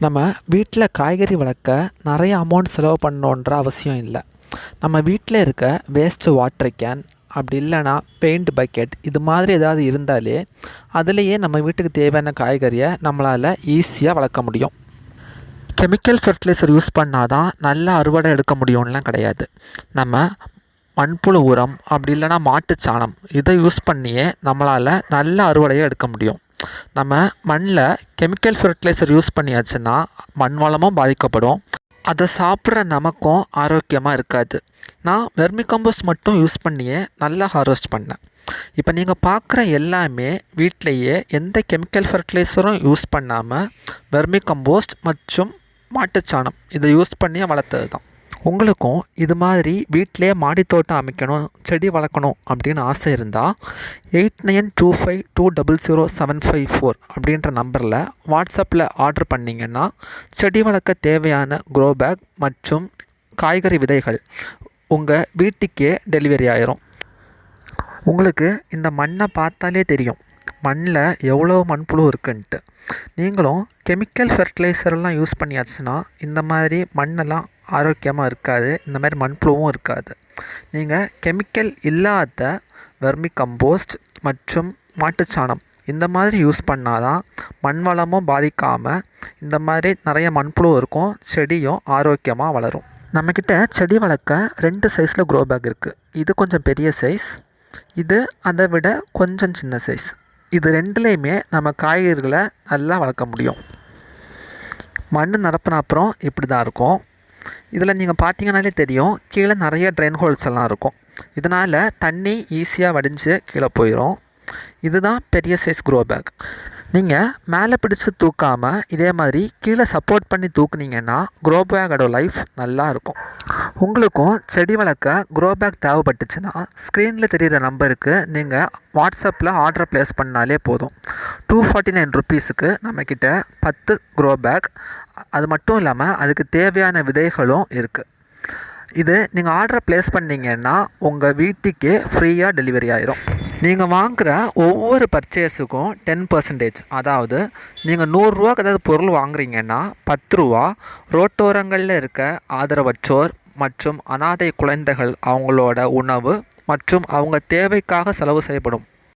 நம்ம வீட்டில் காய்கறி வளர்க்க நிறைய அமௌண்ட் செலவு பண்ணணுன்ற அவசியம் இல்லை. நம்ம வீட்டில் இருக்க வேஸ்ட்டு வாட்டர் கேன், அப்படி இல்லைன்னா பெயிண்ட் பக்கெட், இது மாதிரி ஏதாவது இருந்தாலே அதுலேயே நம்ம வீட்டுக்கு தேவையான காய்கறியை நம்மளால் ஈஸியாக வளர்க்க முடியும். கெமிக்கல் ஃபெர்டிலைசர் யூஸ் பண்ணால் தான் நல்ல அறுவடை எடுக்க முடியும்லாம் கிடையாது. நம்ம மண்புழு உரம், அப்படி இல்லைன்னா மாட்டுச்சாணம், இதை யூஸ் பண்ணியே நம்மளால் நல்ல அறுவடையை எடுக்க முடியும். நம்ம மண்ணில் கெமிக்கல் ஃபெர்டிலைசர் யூஸ் பண்ணியாச்சுன்னா மண் வளமும் பாதிக்கப்படும், அதை சாப்பிட்ற நமக்கும் ஆரோக்கியமாக இருக்காது. நான் வெர்மி கம்போஸ்ட் மட்டும் யூஸ் பண்ணியே நல்லா ஹார்வெஸ்ட் பண்ணேன். இப்போ நீங்கள் பார்க்குற எல்லாமே வீட்டிலையே எந்த கெமிக்கல் ஃபெர்டிலைசரும் யூஸ் பண்ணாமல் வெர்மி கம்போஸ்ட் மற்றும் மாட்டுச்சாணம் இதை யூஸ் பண்ணி வளர்த்தது தான். உங்களுக்கும் இது மாதிரி வீட்டிலே மாடித்தோட்டம் அமைக்கணும், செடி வளர்க்கணும் அப்படின்னு ஆசை இருந்தால் 8925200754 அப்படின்ற நம்பரில் வாட்ஸ்அப்பில் ஆர்டர் பண்ணிங்கன்னா செடி வளர்க்க தேவையான க்ரோ பேக் மற்றும் காய்கறி விதைகள் உங்கள் வீட்டுக்கே டெலிவரி ஆயிரும். உங்களுக்கு இந்த மண்ணை பார்த்தாலே தெரியும் மண்ணில் எவ்வளோ மண்புழு இருக்குன்ட்டு. நீங்களும் கெமிக்கல் ஃபெர்டிலைசர்லாம் யூஸ் பண்ணியாச்சுன்னா இந்த மாதிரி மண்ணெல்லாம் ஆரோக்கியமாக இருக்காது, இந்த மாதிரி மண்புழுவும் இருக்காது. நீங்கள் கெமிக்கல் இல்லாத வெர்மி கம்போஸ்ட் மற்றும் மாட்டுச்சாணம் இந்த மாதிரி யூஸ் பண்ணால் தான் மண் வளமும் பாதிக்காமல் இந்த மாதிரி நிறைய மண்புழு இருக்கும், செடியும் ஆரோக்கியமாக வளரும். நம்மக்கிட்ட செடி வளர்க்க 2 சைஸில் க்ரோ பேக் இருக்குது. இது கொஞ்சம் பெரிய சைஸ், இது அதை விட கொஞ்சம் சின்ன சைஸ். இது ரெண்டுலேயுமே நம்ம காய்கறிகளை நல்லா வளர்க்க முடியும். மண் நிரப்பின அப்புறம் இப்படி தான் இருக்கும். இதில் நீங்கள் பார்த்தீங்கன்னாலே தெரியும், கீழே நிறைய ட்ரெயின் ஹோல்ஸ் எல்லாம் இருக்கும். இதனால் தண்ணி ஈஸியாக வடிஞ்சு கீழே போயிடும். இதுதான் பெரிய சைஸ் க்ரோ பேக். நீங்கள் மேலே பிடிச்சி தூக்காமல் இதே மாதிரி கீழே சப்போர்ட் பண்ணி தூக்குனீங்கன்னா க்ரோ பேக்கோட லைஃப் நல்லா இருக்கும். உங்களுக்கும் செடி வளர்க்க க்ரோ பேக் தேவைப்பட்டுச்சுன்னா ஸ்க்ரீனில் தெரிகிற நம்பருக்கு நீங்கள் வாட்ஸ்அப்பில் ஆர்டர் ப்ளேஸ் பண்ணாலே போதும். 249 ருப்பீஸுக்கு நம்மக்கிட்ட 10 க்ரோ பேக், அது மட்டும் இல்லாமல் அதுக்கு தேவையான விதைகளும் இருக்குது. இது நீங்கள் ஆர்டரை ப்ளேஸ் பண்ணிங்கன்னா உங்கள் வீட்டுக்கே ஃப்ரீயாக டெலிவரி ஆயிரும். நீங்கள் வாங்குகிற ஒவ்வொரு பர்ச்சேஸுக்கும் 10%, அதாவது நீங்கள் 100 ரூபாய்க்கு ஏதாவது பொருள் வாங்குறீங்கன்னா 10 ரூபா ரோட்டோரங்களில் இருக்க ஆதரவற்றோர் மற்றும் அனாதை குழந்தைகள் அவங்களோட உணவு மற்றும் அவங்க தேவைக்காக செலவு செய்யப்படும்